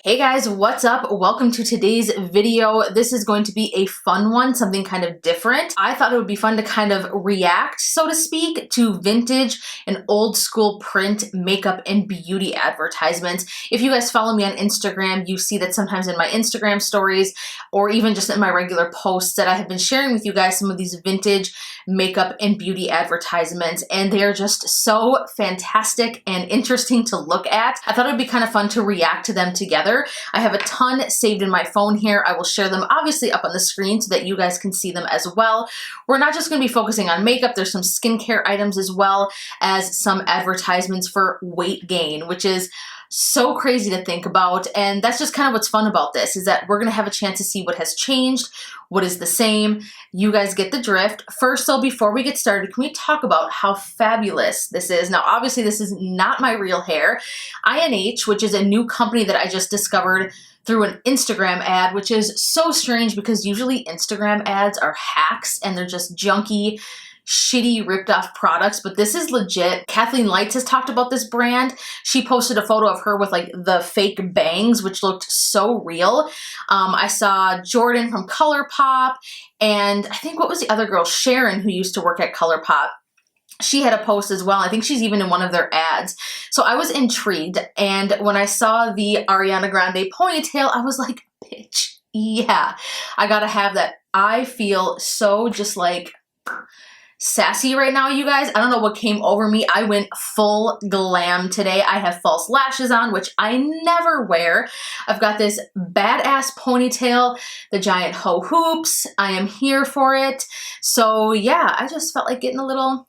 Hey guys, what's up? Welcome to today's video. This is going to be a fun one, something kind of different. I thought it would be fun to kind of react, so to speak, to vintage and old school print makeup and beauty advertisements. If you guys follow me on Instagram, you see that sometimes in my Instagram stories or even just in my regular posts that I have been sharing with you guys some of these vintage makeup and beauty advertisements, and they are just so fantastic and interesting to look at. I thought it would be kind of fun to react to them together. I have a ton saved in my phone here. I will share them obviously up on the screen so that you guys can see them as well. We're not just going to be focusing on makeup. There's some skincare items as well as some advertisements for weight gain, which is so crazy to think about. And that's just kind of what's fun about this, is that we're going to have a chance to see what has changed, what is the same. You guys get the drift. First though, before we get started, can we talk about how fabulous this is? Now, obviously this is not my real hair. INH, which is a new company that I just discovered through an Instagram ad, which is so strange because usually Instagram ads are hacks and they're just junky, shitty ripped off products, but this is legit. Kathleen Lights has talked about this brand. She posted a photo of her with like the fake bangs, which looked so real. I saw Jordan from ColourPop, and I think what was the other girl, Sharon, who used to work at ColourPop. She had a post as well. I think she's even in one of their ads. So I was intrigued, and when I saw the Ariana Grande ponytail, I was like, bitch, yeah, I gotta have that. I feel so just like sassy right now, you guys. I don't know what came over me. I went full glam today. I have false lashes on, which I never wear. I've got this badass ponytail, the giant hoe hoops. I am here for it. So yeah, I just felt like getting a little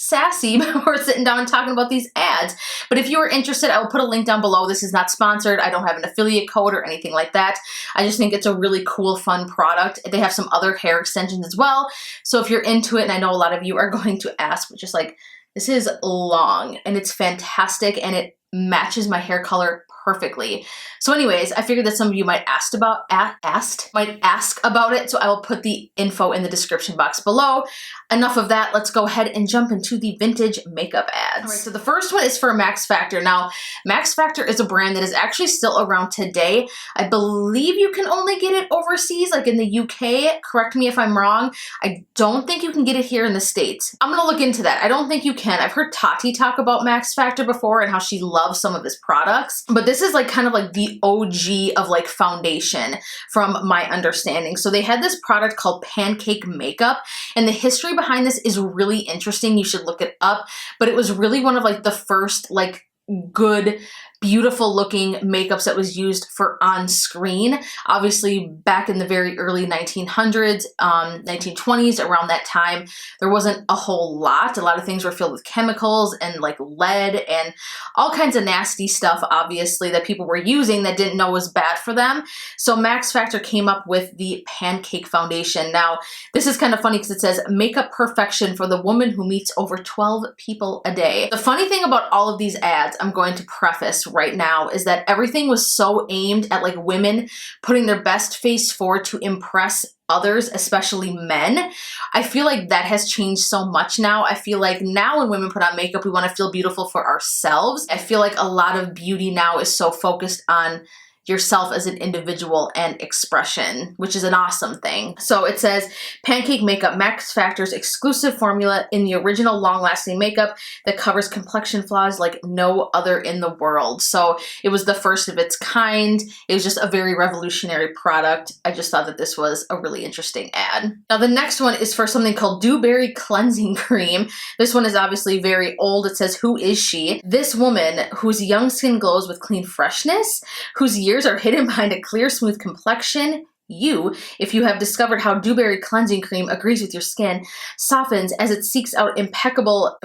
sassy before sitting down and talking about these ads. But if you are interested, I will put a link down below. This is not sponsored. I don't have an affiliate code or anything like that. I just think it's a really cool, fun product. They have some other hair extensions as well. So if you're into it, and I know a lot of you are going to ask, but just like, this is long and it's fantastic and it matches my hair color perfectly. So anyways, I figured that some of you might ask about it, so I will put the info in the description box below. Enough of that, let's go ahead and jump into the vintage makeup ads. All right, so the first one is for Max Factor. Now, Max Factor is a brand that is actually still around today. I believe you can only get it overseas, like in the UK. Correct me if I'm wrong. I don't think you can get it here in the States. I'm gonna look into that. I don't think you can. I've heard Tati talk about Max Factor before and how she loves some of his products, but this is like kind of like the OG of like foundation from my understanding. So they had this product called Pancake Makeup, and the history behind this is really interesting. You should look it up, but it was really one of like the first like good, beautiful looking makeups that was used for on screen. Obviously back in the very early 1900s, 1920s, around that time, there wasn't a whole lot. A lot of things were filled with chemicals and like lead and all kinds of nasty stuff, obviously, that people were using that didn't know was bad for them. So Max Factor came up with the Pancake Foundation. Now, this is kind of funny because it says makeup perfection for the woman who meets over 12 people a day. The funny thing about all of these ads, I'm going to preface right now, is that everything was so aimed at like women putting their best face forward to impress others, especially men. I feel like that has changed so much now. I feel like now when women put on makeup, we want to feel beautiful for ourselves. I feel like a lot of beauty now is so focused on yourself as an individual and expression, which is an awesome thing. So it says, Pancake Makeup, Max Factor's exclusive formula in the original long-lasting makeup that covers complexion flaws like no other in the world. So it was the first of its kind. It was just a very revolutionary product. I just thought that this was a really interesting ad. Now the next one is for something called Dewberry Cleansing Cream. This one is obviously very old. It says, who is she? This woman whose young skin glows with clean freshness, whose years are hidden behind a clear, smooth complexion. You, if you have discovered how Dewberry Cleansing Cream agrees with your skin, softens as it seeks out impeccable?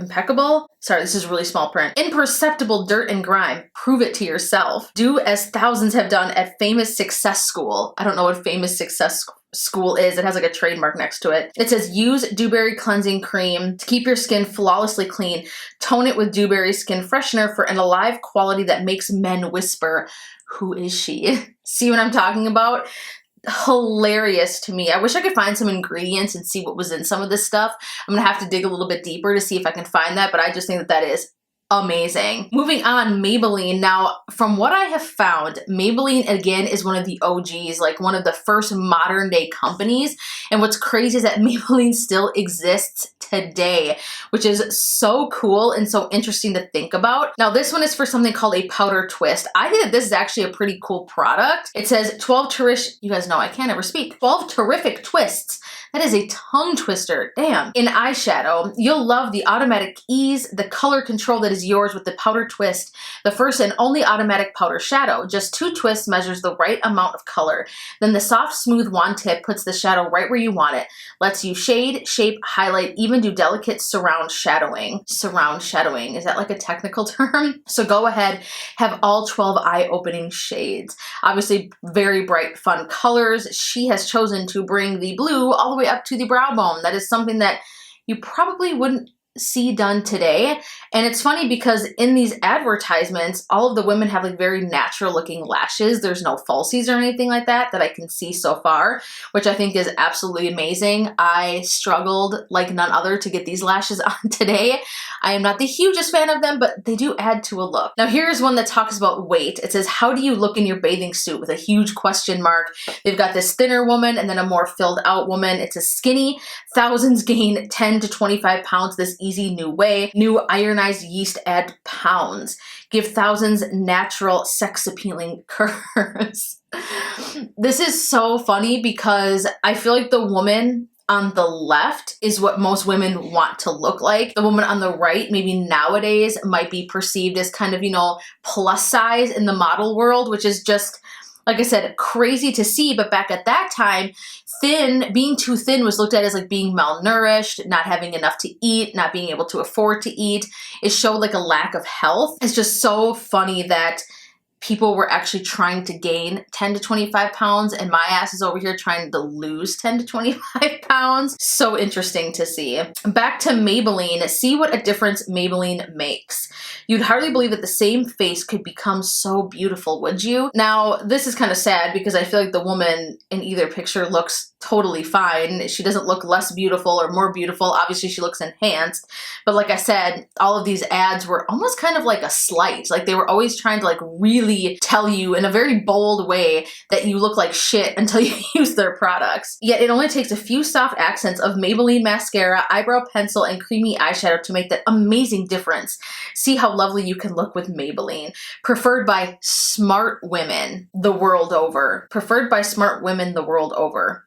Sorry, this is really small print. Imperceptible dirt and grime. Prove it to yourself. Do as thousands have done at Famous Success School. I don't know what Famous Success School is. It has like a trademark next to it. It says, use Dewberry Cleansing Cream to keep your skin flawlessly clean. Tone it with Dewberry Skin Freshener for an alive quality that makes men whisper, who is she? See what I'm talking about? Hilarious to me. I wish I could find some ingredients and see what was in some of this stuff. I'm gonna have to dig a little bit deeper to see if I can find that, but I just think that that is amazing. Moving on, Maybelline. Now, from what I have found, Maybelline, again, is one of the OGs, like one of the first modern day companies. And what's crazy is that Maybelline still exists today, which is so cool and so interesting to think about. Now, this one is for something called a powder twist. I think that this is actually a pretty cool product. It says 12 terrific, you guys know I can't ever speak, 12 terrific twists. That is a tongue twister, damn. In eyeshadow, you'll love the automatic ease, the color control that is yours with the powder twist, the first and only automatic powder shadow. Just 2 twists measures the right amount of color. Then the soft, smooth wand tip puts the shadow right where you want it. Lets you shade, shape, highlight, even do delicate surround shadowing. Surround shadowing, is that like a technical term? So go ahead, have all 12 eye-opening shades. Obviously, very bright, fun colors. She has chosen to bring the blue all the way up to the brow bone. That is something that you probably wouldn't see done today. And it's funny because in these advertisements, all of the women have like very natural looking lashes. There's no falsies or anything like that I can see so far, which I think is absolutely amazing. I struggled like none other to get these lashes on today. I am not the hugest fan of them, but they do add to a look. Now here's one that talks about weight. It says, how do you look in your bathing suit, with a huge question mark. They've got this thinner woman and then a more filled out woman. It's a skinny, thousands gain 10 to 25 pounds this easy new way. New ironized yeast add pounds. Give thousands natural sex appealing curves. This is so funny because I feel like the woman on the left is what most women want to look like. The woman on the right, maybe nowadays, might be perceived as kind of, you know, plus size in the model world, which is just, like I said, crazy to see. But back at that time, being too thin was looked at as like being malnourished, not having enough to eat, not being able to afford to eat. It showed like a lack of health. It's just so funny that people were actually trying to gain 10 to 25 pounds and my ass is over here trying to lose 10 to 25 pounds. So interesting to see. Back to Maybelline. See what a difference Maybelline makes. You'd hardly believe that the same face could become so beautiful, would you? Now, this is kind of sad because I feel like the woman in either picture looks totally fine. She doesn't look less beautiful or more beautiful. Obviously, she looks enhanced. But like I said, all of these ads were almost kind of like a slight. Like they were always trying to like really tell you in a very bold way that you look like shit until you use their products. Yet it only takes a few soft accents of Maybelline mascara, eyebrow pencil, and creamy eyeshadow to make that amazing difference. See how lovely you can look with Maybelline. Preferred by smart women the world over. Preferred by smart women the world over.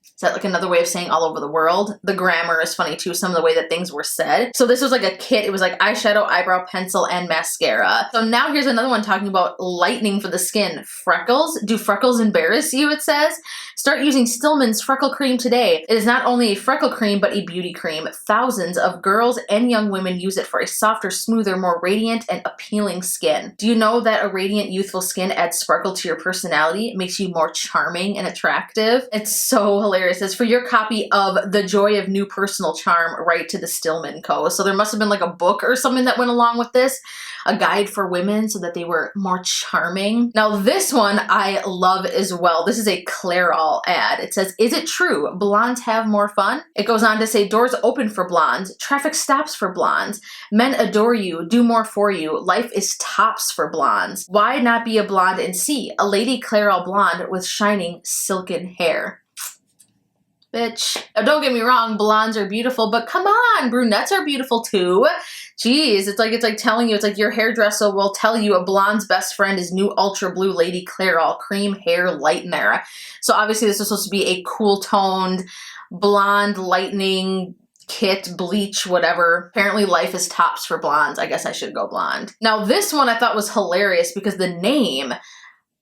Is that like another way of saying all over the world? The grammar is funny too, some of the way that things were said. So this was like a kit. It was like eyeshadow, eyebrow pencil, and mascara. So now here's another one talking about lightening for the skin. Freckles. Do freckles embarrass you, it says? Start using Stillman's Freckle Cream today. It is not only a freckle cream, but a beauty cream. Thousands of girls and young women use it for a softer, smoother, more radiant, and appealing skin. Do you know that a radiant, youthful skin adds sparkle to your personality? It makes you more charming and attractive. It's so hilarious. It says, for your copy of The Joy of New Personal Charm, write to the Stillman Co. So there must have been like a book or something that went along with this, a guide for women so that they were more charming. Now this one I love as well. This is a Clairol ad. It says, is it true blondes have more fun? It goes on to say, doors open for blondes, traffic stops for blondes, men adore you, do more for you, life is tops for blondes. Why not be a blonde and see a Lady Clairol blonde with shining silken hair? Bitch. Now, don't get me wrong, blondes are beautiful, but come on, brunettes are beautiful too. Jeez, it's like telling you, it's like your hairdresser will tell you a blonde's best friend is new Ultra Blue Lady Clairol Cream Hair Lightener. So obviously this is supposed to be a cool toned, blonde lightening kit, bleach, whatever. Apparently life is tops for blondes. I guess I should go blonde. Now this one I thought was hilarious because the name,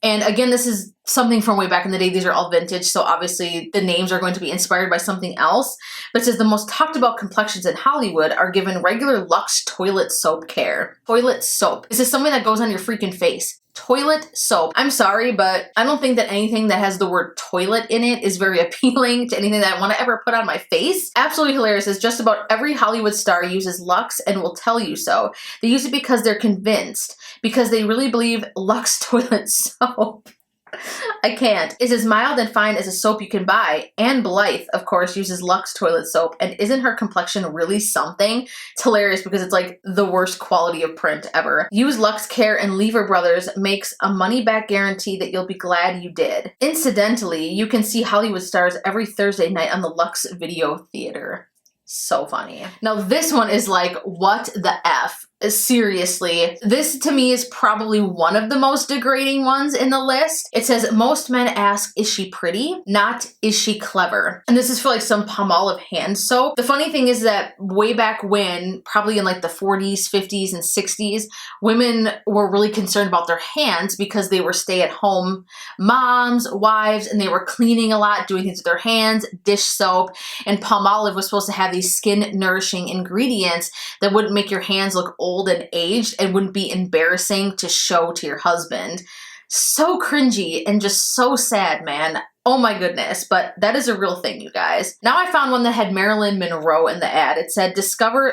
and again, this is something from way back in the day. These are all vintage, so obviously the names are going to be inspired by something else. But it says the most talked about complexions in Hollywood are given regular Luxe toilet soap care. Toilet soap. This is something that goes on your freaking face. Toilet soap. I'm sorry, but I don't think that anything that has the word toilet in it is very appealing to anything that I want to ever put on my face. Absolutely hilarious. Is just about every Hollywood star uses Luxe and will tell you so. They use it because they're convinced, because they really believe Luxe toilet soap. I can't. Is as mild and fine as a soap you can buy. And Blythe, of course, uses Lux toilet soap. And isn't her complexion really something? It's hilarious because it's like the worst quality of print ever. Use Lux Care and Lever Brothers makes a money-back guarantee that you'll be glad you did. Incidentally, you can see Hollywood stars every Thursday night on the Lux Video Theater. So funny. Now this one is like, what the F? Seriously, this to me is probably one of the most degrading ones in the list. It says, most men ask, is she pretty? Not, is she clever? And this is for like some Palmolive hand soap. The funny thing is that way back when, probably in like the 40s, 50s, and 60s, women were really concerned about their hands because they were stay-at-home moms, wives, and they were cleaning a lot, doing things with their hands, dish soap, and Palmolive was supposed to have these skin-nourishing ingredients that wouldn't make your hands look old and aged and wouldn't be embarrassing to show to your husband. So cringy and just so sad, man. Oh my goodness, but that is a real thing, you guys. Now I found one that had Marilyn Monroe in the ad. It said,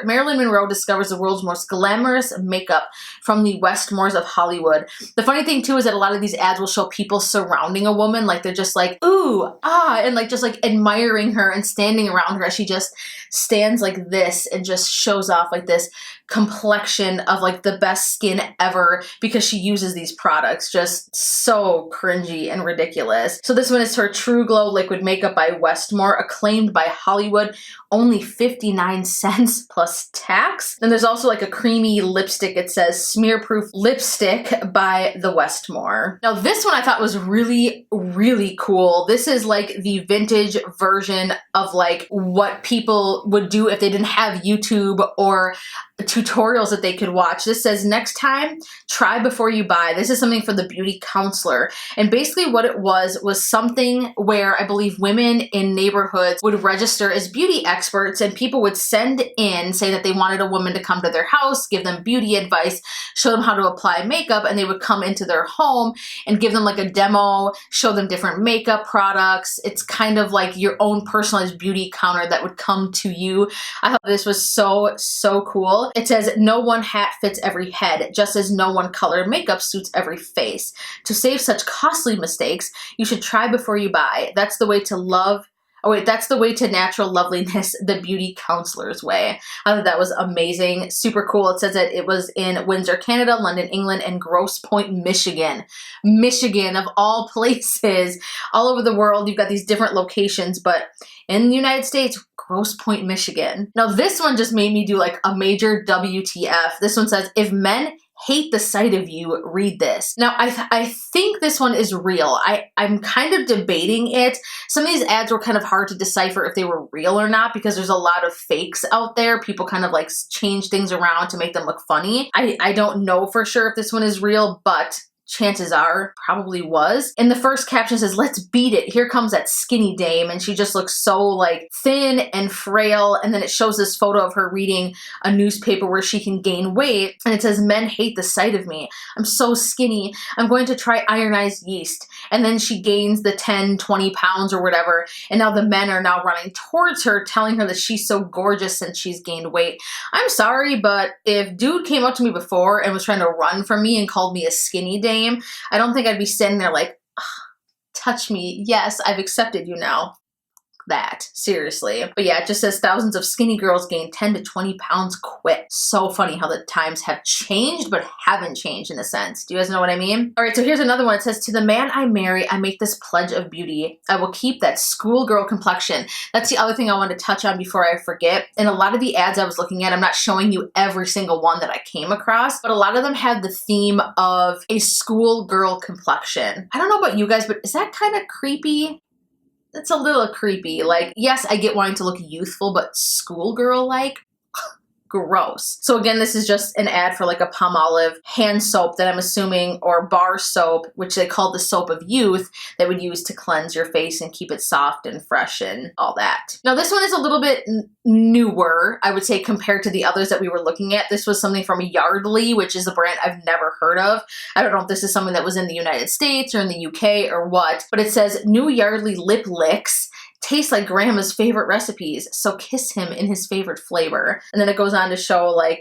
Marilyn Monroe discovers the world's most glamorous makeup from the Westmores of Hollywood. The funny thing too is that a lot of these ads will show people surrounding a woman, like they're just like, ooh, ah, and like just like admiring her and standing around her as she just stands like this and just shows off like this complexion of like the best skin ever because she uses these products. Just so cringy and ridiculous. So this one is her True Glow Liquid Makeup by Westmore, acclaimed by Hollywood, only 59 cents plus tax. Then there's also like a creamy lipstick. It says Smear Proof Lipstick by the Westmore. Now this one I thought was really, really cool. This is like the vintage version of like what people would do if they didn't have YouTube or tutorials that they could watch. This says, next time, try before you buy. This is something for the beauty counselor. And basically what it was something where I believe women in neighborhoods would register as beauty experts, and people would send in, say that they wanted a woman to come to their house, give them beauty advice, show them how to apply makeup, and they would come into their home and give them like a demo, show them different makeup products. It's kind of like your own personalized beauty counter that would come to you. I thought this was so, so cool. It says, no one hat fits every head, just as no one color makeup suits every face. To save such costly mistakes, you should try before you buy. That's the way to love. Oh wait, that's the way to natural loveliness, the beauty counselor's way. I thought that was amazing, super cool. It says that it was in Windsor, Canada, London, England, and Grosse Pointe, Michigan. Michigan, of all places. All over the world, you've got these different locations, but in the United States, Grosse Pointe, Michigan. Now this one just made me do like a major WTF. This one says, if men hate the sight of you, read this. Now, I think this one is real. I'm kind of debating it. Some of these ads were kind of hard to decipher if they were real or not because there's a lot of fakes out there. People kind of like change things around to make them look funny. I don't know for sure if this one is real, but chances are probably was. And the first caption says, let's beat it. Here comes that skinny dame. And she just looks so like thin and frail. And then it shows this photo of her reading a newspaper where she can gain weight. And it says, men hate the sight of me. I'm so skinny. I'm going to try ironized yeast. And then she gains the 10, 20 pounds or whatever. And now the men are now running towards her, telling her that she's so gorgeous since she's gained weight. I'm sorry, but if dude came up to me before and was trying to run from me and called me a skinny dame, I don't think I'd be sitting there like, touch me. Yes, I've accepted you now. That, seriously. But yeah, it just says thousands of skinny girls gain 10 to 20 pounds quick. So funny how the times have changed, but haven't changed in a sense. Do you guys know what I mean? All right, so here's another one. It says, to the man I marry, I make this pledge of beauty. I will keep that schoolgirl complexion. That's the other thing I wanted to touch on before I forget. In a lot of the ads I was looking at, I'm not showing you every single one that I came across, but a lot of them had the theme of a schoolgirl complexion. I don't know about you guys, but is that kind of creepy? It's a little creepy. Like, yes, I get wanting to look youthful, but schoolgirl-like? Gross. So again, this is just an ad for like a Palmolive hand soap that I'm assuming, or bar soap, which they call the soap of youth, that would use to cleanse your face and keep it soft and fresh and all that. Now this one is a little bit newer, I would say, compared to the others that we were looking at. This was something from Yardley, which is a brand I've never heard of. I don't know if this is something that was in the United States or in the UK or what, but it says, new Yardley lip licks tastes like grandma's favorite recipes, so kiss him in his favorite flavor. And then it goes on to show like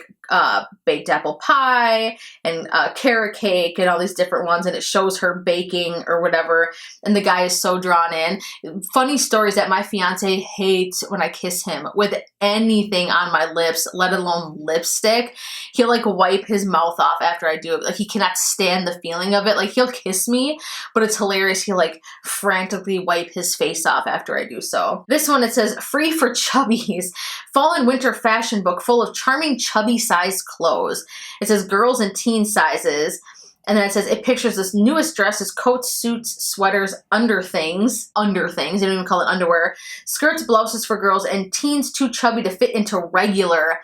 baked apple pie and carrot cake and all these different ones, and it shows her baking or whatever, and the guy is so drawn in. Funny story is that my fiance hates when I kiss him with anything on my lips, let alone lipstick. He'll like wipe his mouth off after I do it. Like he cannot stand the feeling of it. Like he'll kiss me, but it's hilarious. He'll like frantically wipe his face off after I do so. This one, it says free for chubbies. Fall and winter fashion book full of charming chubby sized clothes. It says girls and teen sizes. And then it says, it pictures this newest dresses, coats, suits, sweaters, underthings, they don't even call it underwear, skirts, blouses for girls, and teens too chubby to fit into regular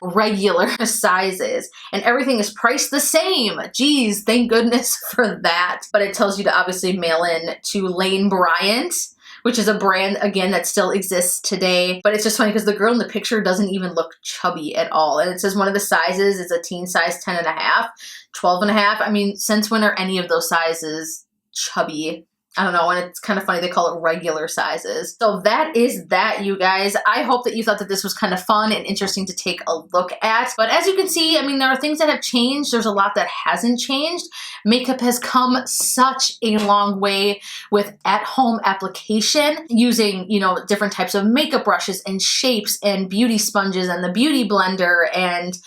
sizes. And everything is priced the same. Geez, thank goodness for that. But it tells you to obviously mail in to Lane Bryant, which is a brand, again, that still exists today. But it's just funny because the girl in the picture doesn't even look chubby at all. And it says one of the sizes is a teen size 10.5, 12.5. I mean, since when are any of those sizes chubby? I don't know, and it's kind of funny they call it regular sizes. So that is that, you guys. I hope that you thought that this was kind of fun and interesting to take a look at. But as you can see, I mean, there are things that have changed. There's a lot that hasn't changed. Makeup has come such a long way with at-home application using, you know, different types of makeup brushes and shapes and beauty sponges and the beauty blender and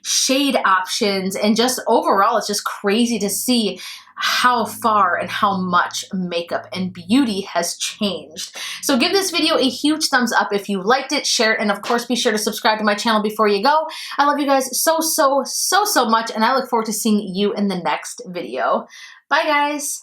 shade options, and just overall it's just crazy to see how far and how much makeup and beauty has changed. So give this video a huge thumbs up if you liked it, share it, and of course be sure to subscribe to my channel before you go. I love you guys so much, and I look forward to seeing you in the next video. Bye guys!